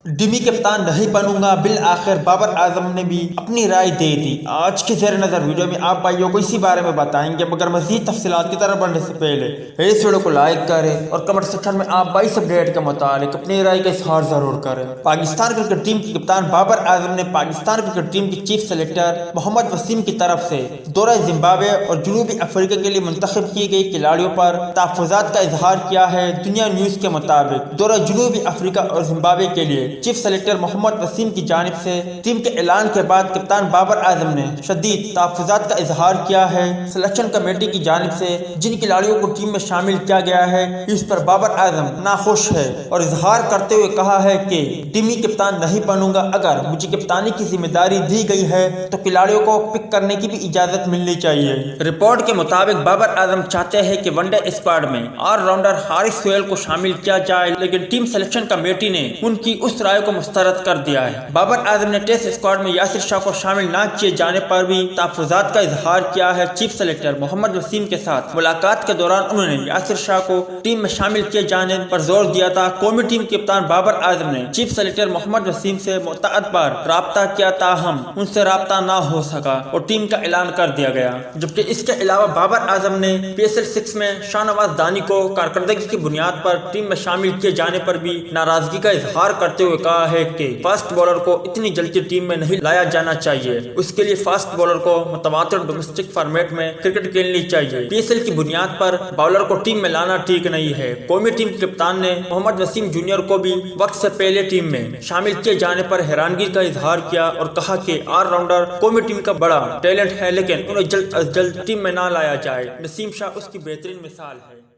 Dummy کپتان نہیں بنوں گا، بالآخر بابر اعظم نے بھی اپنی رائے دے دی۔ آج کے زیر نظر ویڈیو میں آپ بھائیوں کو اسی بارے میں بتائیں گے، مگر مزید تفصیلات کی طرف بڑھنے سے پہلے اس ویڈیو کو لائک کریں اور کمنٹ سیکشن میں آپ بھائی اس اپڈیٹ کے متعلق اپنی رائے کا اظہار ضرور کریں۔ پاکستان کرکٹ ٹیم کی کپتان بابر اعظم نے پاکستان کرکٹ ٹیم کی چیف سلیکٹر محمد وسیم کی طرف سے دورہ زمبابوے اور جنوبی افریقہ کے لیے منتخب کی گئی کھلاڑیوں پر تحفظات کا اظہار کیا ہے۔ دنیا نیوز کے مطابق دورہ جنوبی افریقہ اور زمبابوے کے لیے چیف سلیکٹر محمد وسیم کی جانب سے ٹیم کے اعلان کے بعد کپتان بابر اعظم نے شدید تحفظات کا اظہار کیا ہے۔ سلیکشن کمیٹی کی جانب سے جن کھلاڑیوں کو ٹیم میں شامل کیا گیا ہے اس پر بابر اعظم ناخوش ہے اور اظہار کرتے ہوئے کہا ہے کہ ڈمی کپتان نہیں بنوں گا، اگر مجھے کپتانی کی ذمہ داری دی گئی ہے تو کھلاڑیوں کو پک کرنے کی بھی اجازت ملنی چاہیے۔ رپورٹ کے مطابق بابر اعظم چاہتے ہیں کہ ون ڈے اسکواڈ میں آل راؤنڈر حارث سہیل کو شامل کیا جائے، لیکن ٹیم سلیکشن کمیٹی نے ان کی اس رائے کو مسترد کر دیا ہے۔ بابر اعظم نے ٹیسٹ اسکواڈ میں یاسر شاہ کو شامل نہ کیے جانے پر بھی تحفظات کا اظہار کیا ہے۔ چیف سلیکٹر محمد وسیم کے ساتھ ملاقات کے دوران انہوں نے یاسر شاہ کو ٹیم میں شامل کیے جانے پر زور دیا تھا۔ قومی ٹیم کے کپتان بابر اعظم نے چیف سلیکٹر محمد وسیم سے متعدد بار رابطہ کیا، تاہم ان سے رابطہ نہ ہو سکا اور ٹیم کا اعلان کر دیا گیا۔ جبکہ اس کے علاوہ بابر اعظم نے PSL 6 میں شاہ نواز دانی کو کارکردگی کی بنیاد پر ٹیم میں شامل کیے جانے پر بھی ناراضگی کا اظہار کرتے ہوئے کہا ہے کہ فاسٹ بالر کو اتنی جلدی ٹیم میں نہیں لایا جانا چاہیے، اس کے لیے فاسٹ بالر کو متواتر ڈومیسٹک فارمیٹ میں کرکٹ کھیلنی چاہیے۔ PSL کی بنیاد پر بالر کو ٹیم میں لانا ٹھیک نہیں ہے۔ قومی ٹیم کے کپتان نے محمد وسیم جونیئر کو بھی وقت سے پہلے ٹیم میں شامل کیے جانے پر حیرانگی کا اظہار کیا اور کہا کہ آل راؤنڈر قومی ٹیم کا بڑا ٹیلنٹ ہے، لیکن انہیں جلد از جلد ٹیم میں نہ لایا جائے۔ نسیم شاہ اس کی بہترین مثال ہے۔